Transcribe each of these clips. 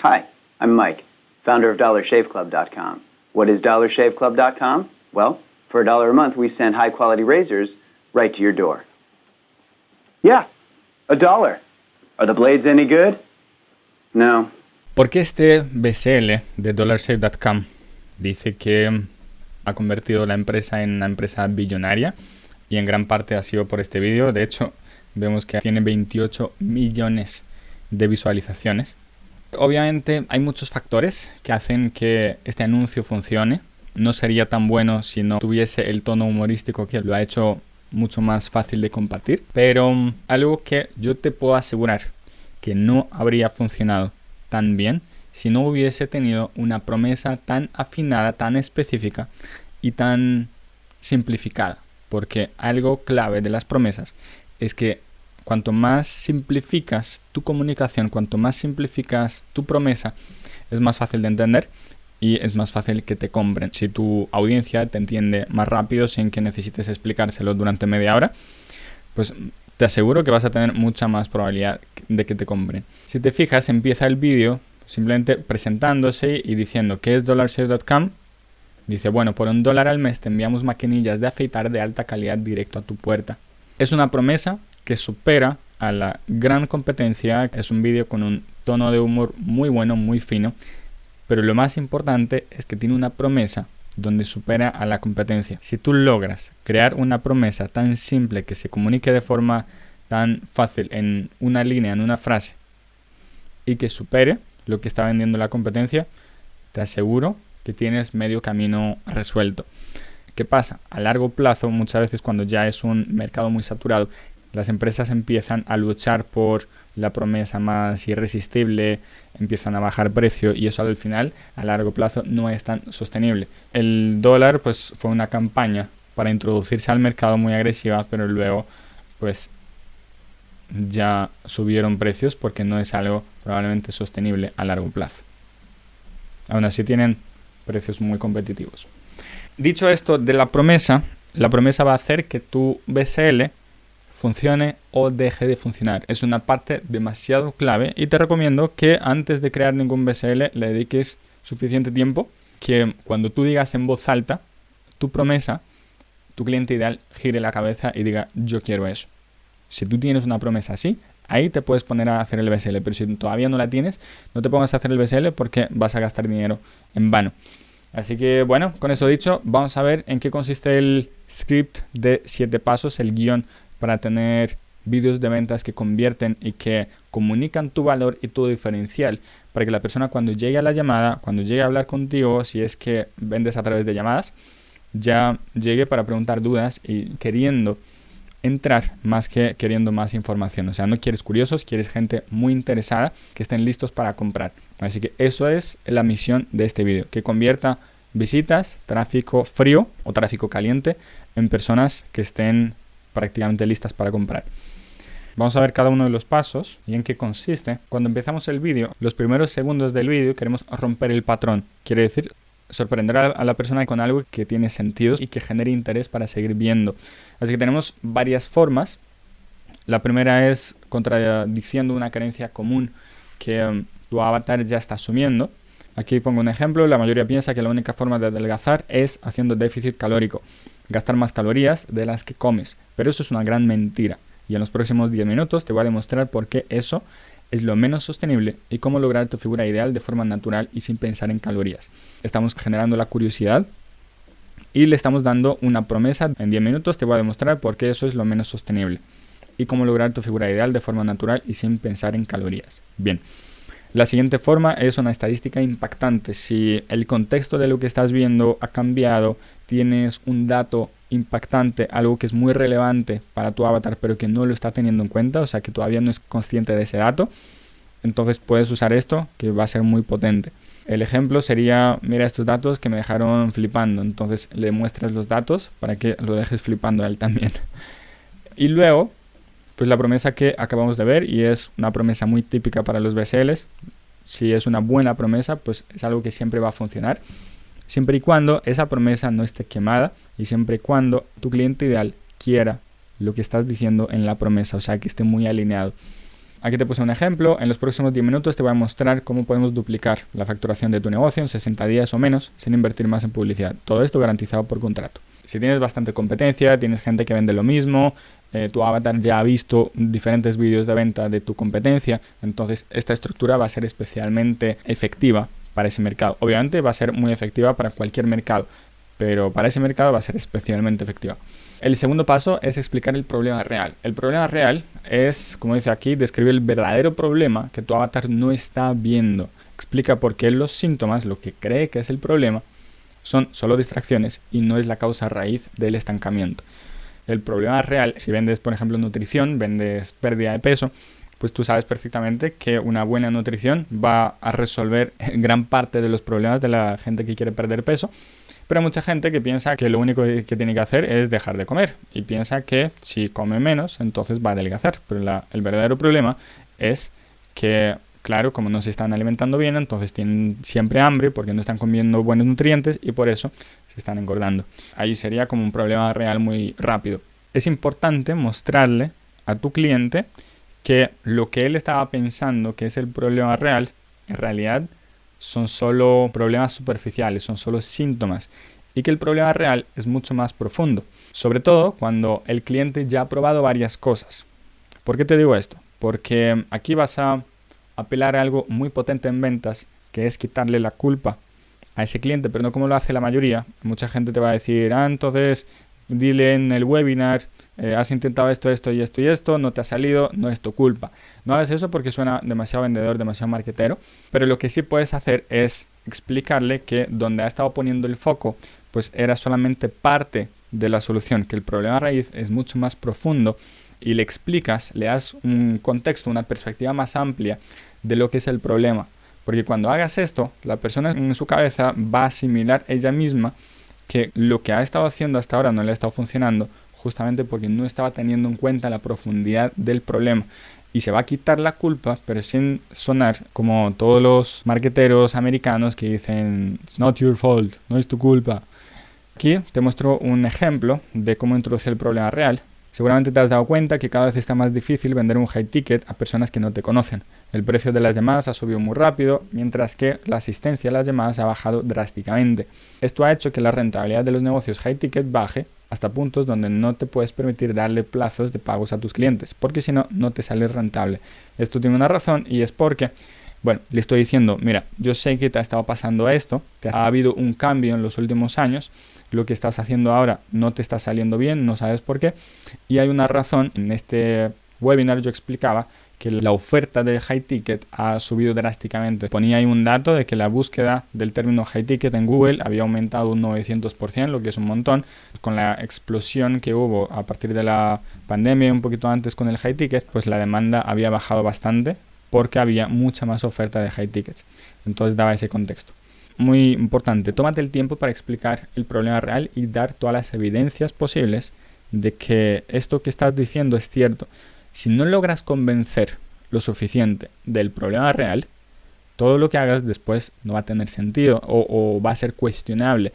Hi, I'm Mike, founder of DollarShaveClub.com. What is DollarShaveClub.com? Well, for $1 a month, we send high-quality razors right to your door. Yeah, $1. Are the blades any good? No. ¿Por qué este BSL de DollarShave.com dice que ha convertido la empresa en una empresa billonaria? Y en gran parte ha sido por este vídeo. De hecho, vemos que tiene 28 millones de visualizaciones. Obviamente hay muchos factores que hacen que este anuncio funcione. No sería tan bueno si no tuviese el tono humorístico que lo ha hecho mucho más fácil de compartir. Pero algo que yo te puedo asegurar que no habría funcionado tan bien si no hubiese tenido una promesa tan afinada, tan específica y tan simplificada. Porque algo clave de las promesas es que cuanto más simplificas tu comunicación, cuanto más simplificas tu promesa, es más fácil de entender y es más fácil que te compren. Si tu audiencia te entiende más rápido sin que necesites explicárselo durante media hora, pues te aseguro que vas a tener mucha más probabilidad de que te compren. Si te fijas, empieza el vídeo simplemente presentándose y diciendo ¿qué es DollarShave.com? Dice, bueno, por $1 al mes te enviamos maquinillas de afeitar de alta calidad directo a tu puerta. Es una promesa que supera a la gran competencia. Es un vídeo con un tono de humor muy bueno, muy fino. Pero lo más importante es que tiene una promesa donde supera a la competencia. Si tú logras crear una promesa tan simple que se comunique de forma tan fácil en una línea, en una frase, y que supere lo que está vendiendo la competencia, te aseguro que tienes medio camino resuelto. ¿Qué pasa? A largo plazo, muchas veces cuando ya es un mercado muy saturado, las empresas empiezan a luchar por la promesa más irresistible, empiezan a bajar precio y eso al final, a largo plazo, no es tan sostenible. El dólar pues fue una campaña para introducirse al mercado muy agresiva, pero luego pues ya subieron precios porque no es algo probablemente sostenible a largo plazo. Aún así tienen precios muy competitivos. Dicho esto de la promesa va a hacer que tu BSL funcione o deje de funcionar. Es una parte demasiado clave y te recomiendo que antes de crear ningún BSL le dediques suficiente tiempo, que cuando tú digas en voz alta tu promesa, tu cliente ideal gire la cabeza y diga yo quiero eso. Si tú tienes una promesa así, ahí te puedes poner a hacer el BSL, pero si todavía no la tienes, no te pongas a hacer el BSL porque vas a gastar dinero en vano. Así que bueno, con eso dicho, vamos a ver en qué consiste el script de 7 pasos, el guión para tener vídeos de ventas que convierten y que comunican tu valor y tu diferencial, para que la persona cuando llegue a la llamada, cuando llegue a hablar contigo, si es que vendes a través de llamadas, ya llegue para preguntar dudas y queriendo entrar más que queriendo más información. O sea, no quieres curiosos, quieres gente muy interesada que estén listos para comprar. Así que eso es la misión de este vídeo, que convierta visitas, tráfico frío o tráfico caliente en personas que estén prácticamente listas para comprar. Vamos a ver cada uno de los pasos y en qué consiste. Cuando empezamos el vídeo, los primeros segundos del vídeo queremos romper el patrón. Quiere decir sorprender a la persona con algo que tiene sentido y que genere interés para seguir viendo. Así que tenemos varias formas. La primera es contradiciendo una creencia común que tu avatar ya está asumiendo. Aquí pongo un ejemplo. La mayoría piensa que la única forma de adelgazar es haciendo déficit calórico, gastar más calorías de las que comes. Pero eso es una gran mentira. Y en los próximos 10 minutos te voy a demostrar por qué eso es lo menos sostenible y cómo lograr tu figura ideal de forma natural y sin pensar en calorías. Estamos generando la curiosidad y le estamos dando una promesa. En 10 minutos te voy a demostrar por qué eso es lo menos sostenible y cómo lograr tu figura ideal de forma natural y sin pensar en calorías. Bien, la siguiente forma es una estadística impactante. Si el contexto de lo que estás viendo ha cambiado, tienes un dato impactante, algo que es muy relevante para tu avatar pero que no lo está teniendo en cuenta, o sea que todavía no es consciente de ese dato, entonces puedes usar esto que va a ser muy potente. El ejemplo sería, mira estos datos que me dejaron flipando, entonces le muestras los datos para que lo dejes flipando a él también. Y luego, pues la promesa que acabamos de ver, y es una promesa muy típica para los BSLs, si es una buena promesa, pues es algo que siempre va a funcionar, siempre y cuando esa promesa no esté quemada y siempre y cuando tu cliente ideal quiera lo que estás diciendo en la promesa, o sea, que esté muy alineado. Aquí te puse un ejemplo. En los próximos 10 minutos te voy a mostrar cómo podemos duplicar la facturación de tu negocio en 60 días o menos sin invertir más en publicidad. Todo esto garantizado por contrato. Si tienes bastante competencia, tienes gente que vende lo mismo, tu avatar ya ha visto diferentes vídeos de venta de tu competencia, entonces esta estructura va a ser especialmente efectiva para ese mercado. Obviamente va a ser muy efectiva para cualquier mercado, pero para ese mercado va a ser especialmente efectiva. El segundo paso es explicar el problema real. El problema real es, como dice aquí, describir el verdadero problema que tu avatar no está viendo. Explica por qué los síntomas, lo que cree que es el problema, son solo distracciones y no es la causa raíz del estancamiento. El problema real, si vendes, por ejemplo, nutrición, vendes pérdida de peso, pues tú sabes perfectamente que una buena nutrición va a resolver gran parte de los problemas de la gente que quiere perder peso. Pero hay mucha gente que piensa que lo único que tiene que hacer es dejar de comer y piensa que si come menos, entonces va a adelgazar. Pero el verdadero problema es que, claro, como no se están alimentando bien, entonces tienen siempre hambre porque no están comiendo buenos nutrientes y por eso se están engordando. Ahí sería como un problema real muy rápido. Es importante mostrarle a tu cliente que lo que él estaba pensando que es el problema real, en realidad son solo problemas superficiales, son solo síntomas y que el problema real es mucho más profundo, sobre todo cuando el cliente ya ha probado varias cosas. ¿Por qué te digo esto? Porque aquí vas a apelar a algo muy potente en ventas, que es quitarle la culpa a ese cliente, pero no como lo hace la mayoría. Mucha gente te va a decir, entonces dile en el webinar, has intentado esto, esto y esto y esto, no te ha salido, no es tu culpa. No hagas eso porque suena demasiado vendedor, demasiado marketero, pero lo que sí puedes hacer es explicarle que donde ha estado poniendo el foco, pues era solamente parte de la solución, que el problema raíz es mucho más profundo y le explicas, le das un contexto, una perspectiva más amplia de lo que es el problema. Porque cuando hagas esto, la persona en su cabeza va a asimilar ella misma que lo que ha estado haciendo hasta ahora no le ha estado funcionando, justamente porque no estaba teniendo en cuenta la profundidad del problema. Y se va a quitar la culpa, pero sin sonar como todos los marketeros americanos que dicen "It's not your fault", no es tu culpa. Aquí te muestro un ejemplo de cómo introducir el problema real. Seguramente te has dado cuenta que cada vez está más difícil vender un high ticket a personas que no te conocen. El precio de las llamadas ha subido muy rápido, mientras que la asistencia a las llamadas ha bajado drásticamente. Esto ha hecho que la rentabilidad de los negocios high ticket baje hasta puntos donde no te puedes permitir darle plazos de pagos a tus clientes, porque si no, no te sale rentable. Esto tiene una razón y es porque, bueno, le estoy diciendo, mira, yo sé que te ha estado pasando esto, que ha habido un cambio en los últimos años, lo que estás haciendo ahora no te está saliendo bien, no sabes por qué, y hay una razón. En este webinar yo explicaba que la oferta de high ticket ha subido drásticamente. Ponía ahí un dato de que la búsqueda del término high ticket en Google había aumentado un 900%, lo que es un montón. Con la explosión que hubo a partir de la pandemia y un poquito antes con el high ticket, pues la demanda había bajado bastante porque había mucha más oferta de high tickets. Entonces daba ese contexto. Muy importante, tómate el tiempo para explicar el problema real y dar todas las evidencias posibles de que esto que estás diciendo es cierto. Si no logras convencer lo suficiente del problema real, todo lo que hagas después no va a tener sentido o va a ser cuestionable.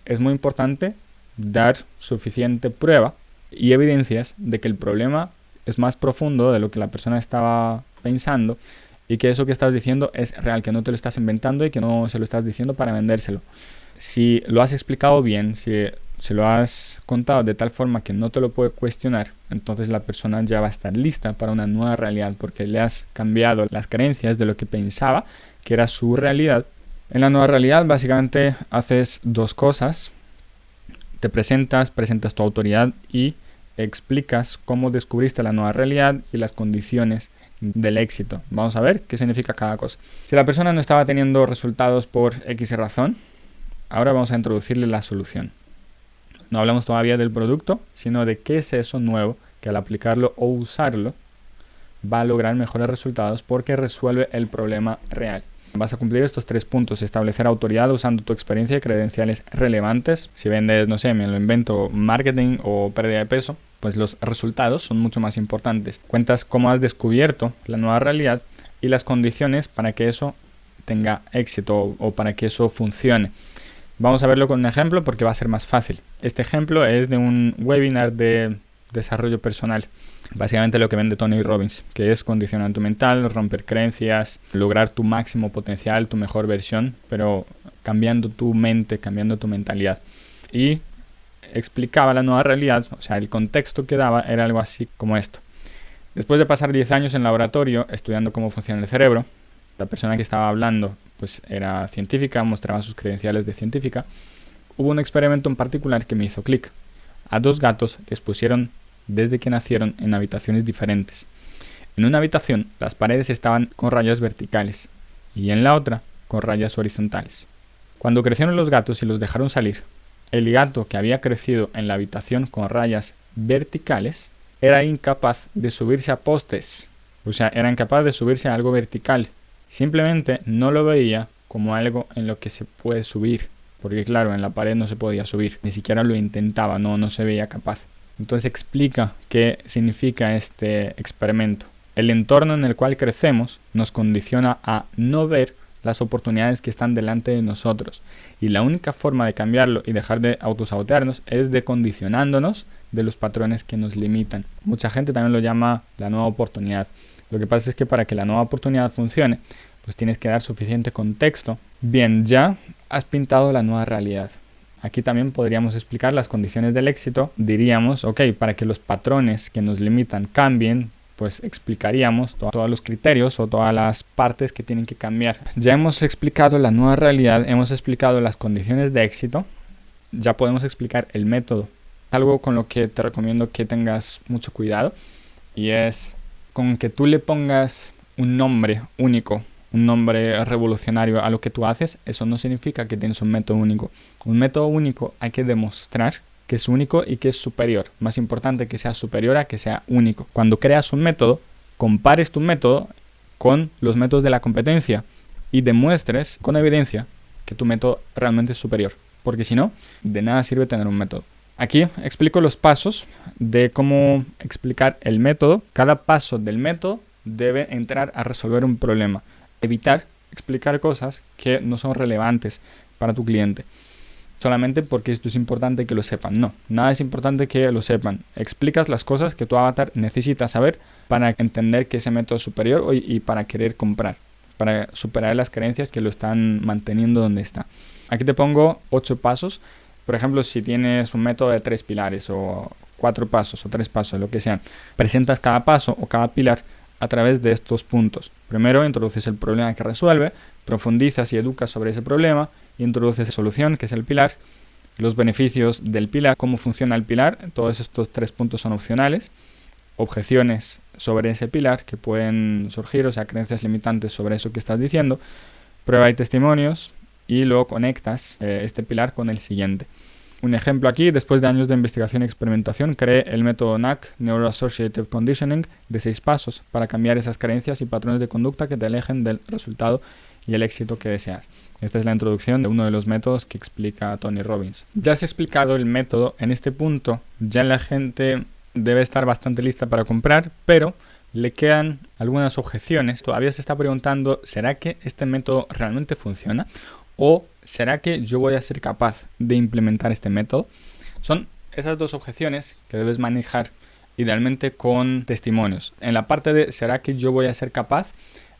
Es muy importante dar suficiente prueba y evidencias de que el problema es más profundo de lo que la persona estaba pensando y que eso que estás diciendo es real, que no te lo estás inventando y que no se lo estás diciendo para vendérselo. Si lo has explicado bien, si lo has contado de tal forma que no te lo puede cuestionar, entonces la persona ya va a estar lista para una nueva realidad porque le has cambiado las creencias de lo que pensaba que era su realidad. En la nueva realidad básicamente haces dos cosas. Te presentas tu autoridad y explicas cómo descubriste la nueva realidad y las condiciones del éxito. Vamos a ver qué significa cada cosa. Si la persona no estaba teniendo resultados por X razón, ahora vamos a introducirle la solución. No hablamos todavía del producto, sino de qué es eso nuevo que al aplicarlo o usarlo va a lograr mejores resultados porque resuelve el problema real. Vas a cumplir estos 3 puntos: establecer autoridad usando tu experiencia y credenciales relevantes. Si vendes, no sé, me lo invento, marketing o pérdida de peso, pues los resultados son mucho más importantes. Cuentas cómo has descubierto la nueva realidad y las condiciones para que eso tenga éxito o para que eso funcione. Vamos a verlo con un ejemplo porque va a ser más fácil. Este ejemplo es de un webinar de desarrollo personal. Básicamente lo que vende Tony Robbins, que es condicionamiento mental, romper creencias, lograr tu máximo potencial, tu mejor versión, pero cambiando tu mente, cambiando tu mentalidad. Y explicaba la nueva realidad, o sea, el contexto que daba era algo así como esto. Después de pasar 10 años en laboratorio estudiando cómo funciona el cerebro, la persona que estaba hablando pues era científica, mostraba sus credenciales de científica. Hubo un experimento en particular que me hizo clic. A 2 gatos les pusieron desde que nacieron en habitaciones diferentes. En una habitación las paredes estaban con rayas verticales y en la otra con rayas horizontales. Cuando crecieron los gatos y los dejaron salir, el gato que había crecido en la habitación con rayas verticales era incapaz de subirse a postes. O sea, era incapaz de subirse a algo vertical. Simplemente no lo veía como algo en lo que se puede subir. Porque claro, en la pared no se podía subir. Ni siquiera lo intentaba, no se veía capaz. Entonces explica qué significa este experimento. El entorno en el cual crecemos nos condiciona a no ver las oportunidades que están delante de nosotros. Y la única forma de cambiarlo y dejar de autosabotearnos es decondicionándonos de los patrones que nos limitan. Mucha gente también lo llama la nueva oportunidad. Lo que pasa es que para que la nueva oportunidad funcione, pues tienes que dar suficiente contexto. Bien, ya has pintado la nueva realidad. Aquí también podríamos explicar las condiciones del éxito. Diríamos, ok, para que los patrones que nos limitan cambien, pues explicaríamos todos los criterios o todas las partes que tienen que cambiar. Ya hemos explicado la nueva realidad, hemos explicado las condiciones de éxito, ya podemos explicar el método. Algo con lo que te recomiendo que tengas mucho cuidado y es con que tú le pongas un nombre único, un nombre revolucionario a lo que tú haces. Eso no significa que tienes un método único. Un método único hay que demostrar que es único y que es superior. Más importante que sea superior a que sea único. Cuando creas un método, compares tu método con los métodos de la competencia y demuestres con evidencia que tu método realmente es superior. Porque si no, de nada sirve tener un método. Aquí explico los pasos de cómo explicar el método. Cada paso del método debe entrar a resolver un problema. Evitar explicar cosas que no son relevantes para tu cliente. Solamente porque esto es importante que lo sepan. No, nada es importante que lo sepan. Explicas las cosas que tu avatar necesita saber para entender que ese método es superior y para querer comprar. Para superar las creencias que lo están manteniendo donde está. Aquí te pongo 8 pasos. Por ejemplo, si tienes un método de 3 pilares o 4 pasos o 3 pasos, lo que sean, presentas cada paso o cada pilar a través de estos puntos. Primero introduces el problema que resuelve, profundizas y educas sobre ese problema, introduces la solución, que es el pilar, los beneficios del pilar, cómo funciona el pilar, todos estos 3 puntos son opcionales, objeciones sobre ese pilar que pueden surgir, o sea, creencias limitantes sobre eso que estás diciendo, prueba y testimonios, y luego conectas este pilar con el siguiente. Un ejemplo aquí, después de años de investigación y experimentación, creé el método NAC, Neuro Associative Conditioning, de 6 pasos para cambiar esas creencias y patrones de conducta que te alejen del resultado y el éxito que deseas. Esta es la introducción de uno de los métodos que explica Tony Robbins. Ya has explicado el método, en este punto ya la gente debe estar bastante lista para comprar, pero le quedan algunas objeciones. Todavía se está preguntando, ¿será que este método realmente funciona? ¿O será que yo voy a ser capaz de implementar este método? Son esas 2 objeciones que debes manejar idealmente con testimonios. En la parte de ¿será que yo voy a ser capaz?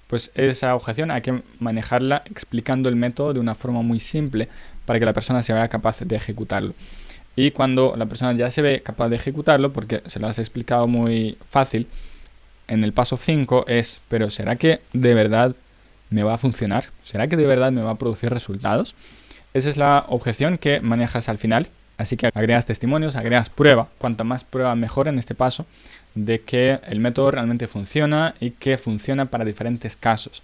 Pues esa objeción hay que manejarla explicando el método de una forma muy simple para que la persona se vea capaz de ejecutarlo. Y cuando la persona ya se ve capaz de ejecutarlo, porque se lo has explicado muy fácil, en el paso 5 es, pero ¿será que de verdad me va a funcionar? ¿Será que de verdad me va a producir resultados? Esa es la objeción que manejas al final. Así que agregas testimonios, agregas prueba. Cuanta más prueba mejor en este paso de que el método realmente funciona y que funciona para diferentes casos.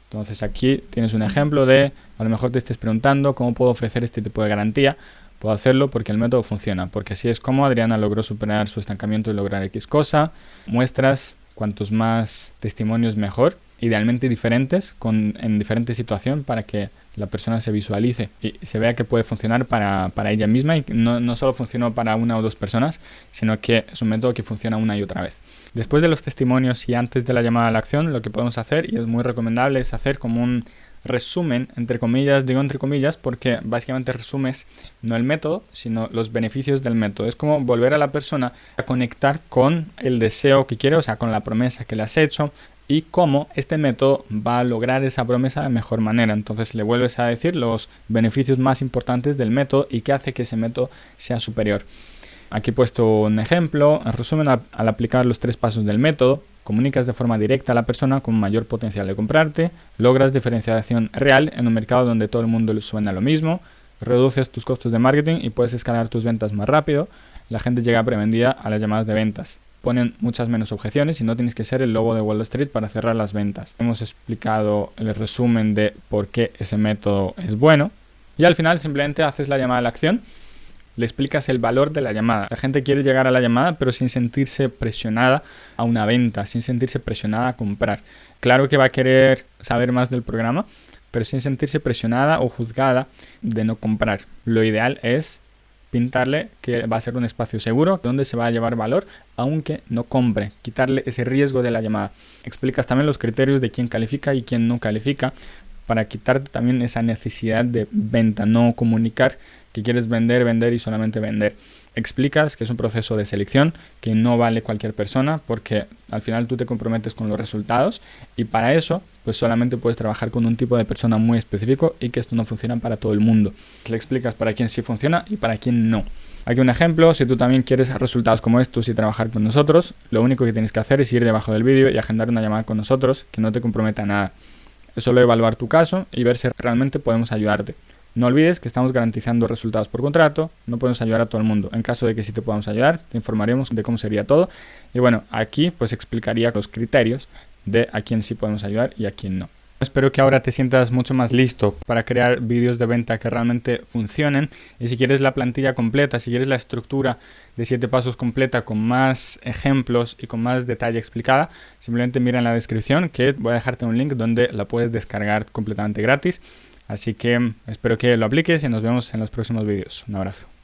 Entonces aquí tienes un ejemplo de, a lo mejor te estés preguntando cómo puedo ofrecer este tipo de garantía. Puedo hacerlo porque el método funciona, porque así es como Adriana logró superar su estancamiento y lograr X cosa. Muestras, cuantos más testimonios mejor, idealmente diferentes, en diferentes situaciones para que la persona se visualice y se vea que puede funcionar para ella misma y no solo funcionó para 1 o 2 personas, sino que es un método que funciona una y otra vez. Después de los testimonios y antes de la llamada a la acción, lo que podemos hacer, y es muy recomendable, es hacer como un resumen, entre comillas, digo entre comillas, porque básicamente resumes no el método, sino los beneficios del método. Es como volver a la persona a conectar con el deseo que quiere, o sea, con la promesa que le has hecho, y cómo este método va a lograr esa promesa de mejor manera. Entonces le vuelves a decir los beneficios más importantes del método y qué hace que ese método sea superior. Aquí he puesto un ejemplo. En resumen, al aplicar los 3 pasos del método, comunicas de forma directa a la persona con mayor potencial de comprarte, logras diferenciación real en un mercado donde todo el mundo le suena lo mismo, reduces tus costos de marketing y puedes escalar tus ventas más rápido, la gente llega prevendida a las llamadas de ventas. Ponen muchas menos objeciones y no tienes que ser el lobo de Wall Street para cerrar las ventas. Hemos explicado el resumen de por qué ese método es bueno y al final simplemente haces la llamada a la acción, le explicas el valor de la llamada. La gente quiere llegar a la llamada pero sin sentirse presionada a una venta, sin sentirse presionada a comprar. Claro que va a querer saber más del programa, pero sin sentirse presionada o juzgada de no comprar. Lo ideal es pintarle que va a ser un espacio seguro donde se va a llevar valor aunque no compre, quitarle ese riesgo de la llamada. Explicas también los criterios de quién califica y quién no califica para quitarte también esa necesidad de venta, no comunicar que quieres vender y solamente vender. Explicas que es un proceso de selección, que no vale cualquier persona porque al final tú te comprometes con los resultados y para eso pues solamente puedes trabajar con un tipo de persona muy específico y que esto no funciona para todo el mundo. Le explicas para quién sí funciona y para quién no. Aquí un ejemplo, si tú también quieres resultados como estos y trabajar con nosotros, lo único que tienes que hacer es ir debajo del vídeo y agendar una llamada con nosotros que no te comprometa a nada. Es solo evaluar tu caso y ver si realmente podemos ayudarte. No olvides que estamos garantizando resultados por contrato, no podemos ayudar a todo el mundo. En caso de que sí te podamos ayudar, te informaremos de cómo sería todo. Y bueno, aquí pues explicaría los criterios de a quién sí podemos ayudar y a quién no. Espero que ahora te sientas mucho más listo para crear vídeos de venta que realmente funcionen. Y si quieres la plantilla completa, si quieres la estructura de 7 pasos completa con más ejemplos y con más detalle explicada, simplemente mira en la descripción que voy a dejarte un link donde la puedes descargar completamente gratis. Así que espero que lo apliques y nos vemos en los próximos vídeos. Un abrazo.